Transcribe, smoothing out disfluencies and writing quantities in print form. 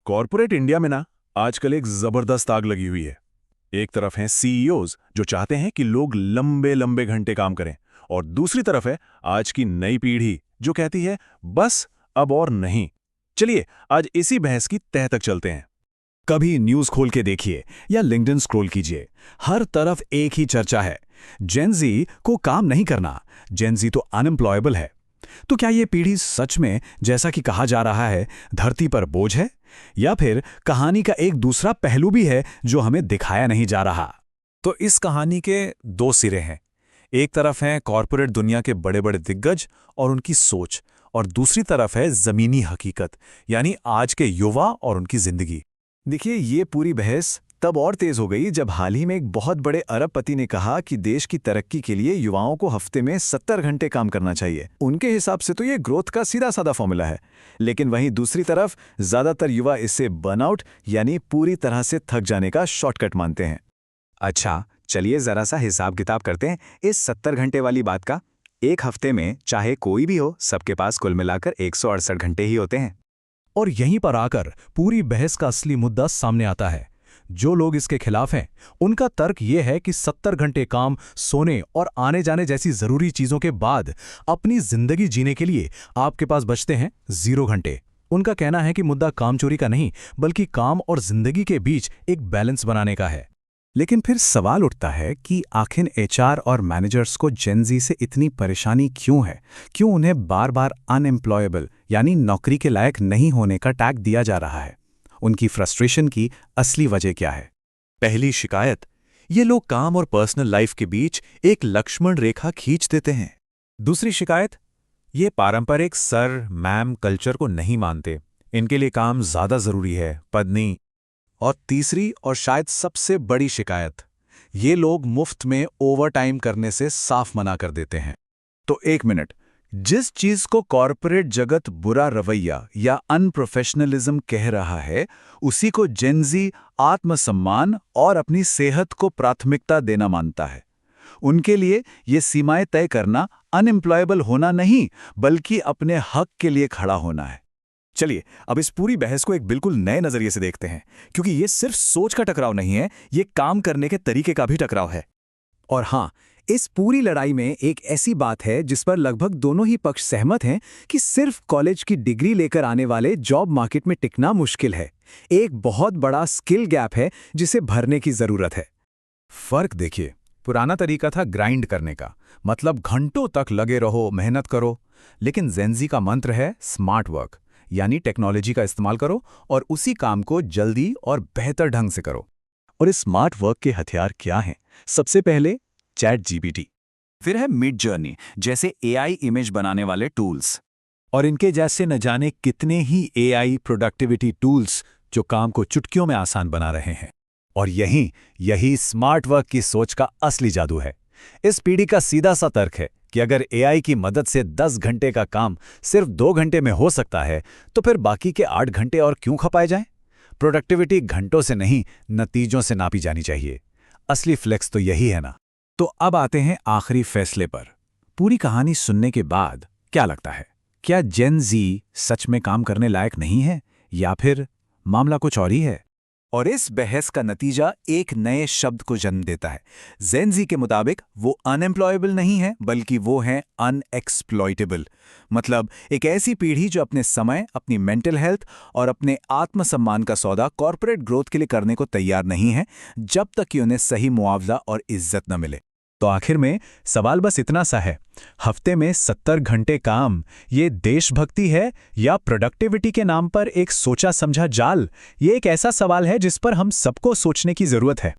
Corporate India में ना आजकल एक जबरदस्त आग लगी हुई है। एक तरफ हैं सीईओज जो चाहते हैं कि लोग लंबे लंबे घंटे काम करें, और दूसरी तरफ है आज की नई पीढ़ी जो कहती है बस अब और नहीं। चलिए आज इसी बहस की तह तक चलते हैं। कभी न्यूज़ खोल के देखिए या लिंक्डइन स्क्रॉल कीजिए, हर तरफ एक ही चर्चा है, जेन ज़ी को काम नहीं करना, जेन ज़ी तो अनएम्प्लॉयबल है। तो क्या ये पीढ़ी सच में, जैसा कि कहा जा रहा है, धरती पर बोझ है, या फिर कहानी का एक दूसरा पहलू भी है जो हमें दिखाया नहीं जा रहा? तो इस कहानी के दो सिरे हैं। एक तरफ हैं कॉरपोरेट दुनिया के बड़े बड़े दिग्गज और उनकी सोच, और दूसरी तरफ है जमीनी हकीकत, यानी आज के युवा और उनकी जिंदगी। देखिए, ये पूरी बहस तब और तेज हो गई जब हाल ही में एक बहुत बड़े अरबपति ने कहा कि देश की तरक्की के लिए युवाओं को हफ्ते में 70 घंटे काम करना चाहिए। उनके हिसाब से तो ये ग्रोथ का सीधा साधा फॉर्मूला है, लेकिन वहीं दूसरी तरफ ज्यादातर युवा इसे बर्नआउट यानी पूरी तरह से थक जाने का शॉर्टकट मानते हैं। अच्छा, चलिए जरा सा हिसाब किताब करते हैं इस 70 घंटे वाली बात का। एक हफ्ते में चाहे कोई भी हो, सबके पास कुल मिलाकर 168 घंटे ही होते हैं। और यहीं पर आकर पूरी बहस का असली मुद्दा सामने आता है। जो लोग इसके खिलाफ हैं, उनका तर्क यह है कि 70 घंटे काम, सोने और आने जाने जैसी जरूरी चीजों के बाद अपनी जिंदगी जीने के लिए आपके पास बचते हैं 0 घंटे। उनका कहना है कि मुद्दा काम चोरी का नहीं, बल्कि काम और जिंदगी के बीच एक बैलेंस बनाने का है। लेकिन फिर सवाल उठता है कि आखिर एचआर और मैनेजर्स को जेन ज़ी से इतनी परेशानी क्यों है? क्यों उन्हें बार बार अनएम्प्लॉयबल यानी नौकरी के लायक नहीं होने का टैग दिया जा रहा है? उनकी फ्रस्ट्रेशन की असली वजह क्या है? पहली शिकायत, ये लोग काम और पर्सनल लाइफ के बीच एक लक्ष्मण रेखा खींच देते हैं। दूसरी शिकायत, ये पारंपरिक सर मैम कल्चर को नहीं मानते, इनके लिए काम ज्यादा जरूरी है, पद नहीं। और तीसरी और शायद सबसे बड़ी शिकायत, ये लोग मुफ्त में ओवरटाइम करने से साफ मना कर देते हैं। तो एक मिनट, जिस चीज को कॉरपोरेट जगत बुरा रवैया या अनप्रोफेशनलिज्म कह रहा है, उसी को जेन ज़ी आत्मसम्मान और अपनी सेहत को प्राथमिकता देना मानता है। उनके लिए ये सीमाएं तय करना अनएम्प्लॉयबल होना नहीं, बल्कि अपने हक के लिए खड़ा होना है। चलिए अब इस पूरी बहस को एक बिल्कुल नए नजरिए से देखते हैं, क्योंकि ये सिर्फ सोच का टकराव नहीं है, ये काम करने के तरीके का भी टकराव है। और हाँ, इस पूरी लड़ाई में एक ऐसी बात है जिस पर लगभग दोनों ही पक्ष सहमत हैं कि सिर्फ कॉलेज की डिग्री लेकर आने वाले जॉब मार्केट में टिकना मुश्किल है। एक बहुत बड़ा स्किल गैप है जिसे भरने की जरूरत है। फर्क देखिए, पुराना तरीका था ग्राइंड करने का, मतलब घंटों तक लगे रहो, मेहनत करो। लेकिन जेन ज़ी का मंत्र है स्मार्ट वर्क, यानी टेक्नोलॉजी का इस्तेमाल करो और उसी काम को जल्दी और बेहतर ढंग से करो। और इस स्मार्ट वर्क के हथियार क्या हैं? सबसे पहले चैट जीपीटी, फिर है मिड जर्नी जैसे एआई इमेज बनाने वाले टूल्स, और इनके जैसे न जाने कितने ही एआई प्रोडक्टिविटी टूल्स जो काम को चुटकियों में आसान बना रहे हैं। और यही स्मार्ट वर्क की सोच का असली जादू है। इस पीढ़ी का सीधा सा तर्क है कि अगर एआई की मदद से 10 घंटे का काम सिर्फ 2 घंटे में हो सकता है, तो फिर बाकी के 8 घंटे और क्यों खपाए जाएं? प्रोडक्टिविटी घंटों से नहीं, नतीजों से नापी जानी चाहिए। असली फ्लेक्स तो यही है ना। तो अब आते हैं आखिरी फैसले पर। पूरी कहानी सुनने के बाद क्या लगता है? क्या जेन ज़ी सच में काम करने लायक नहीं है, या फिर मामला कुछ और ही है? और इस बहस का नतीजा एक नए शब्द को जन्म देता है। जेन ज़ी के मुताबिक वो अनएम्प्लॉयबल नहीं है, बल्कि वो है अनएक्सप्लॉयटेबल। मतलब एक ऐसी पीढ़ी जो अपने समय, अपनी मेंटल हेल्थ और अपने आत्मसम्मान का सौदा कॉर्पोरेट ग्रोथ के लिए करने को तैयार नहीं है, जब तक कि उन्हें सही मुआवजा और इज्जत न मिले। तो आखिर में सवाल बस इतना सा है, हफ्ते में 70 घंटे काम, ये देशभक्ति है या प्रोडक्टिविटी के नाम पर एक सोचा समझा जाल? ये एक ऐसा सवाल है जिस पर हम सबको सोचने की जरूरत है।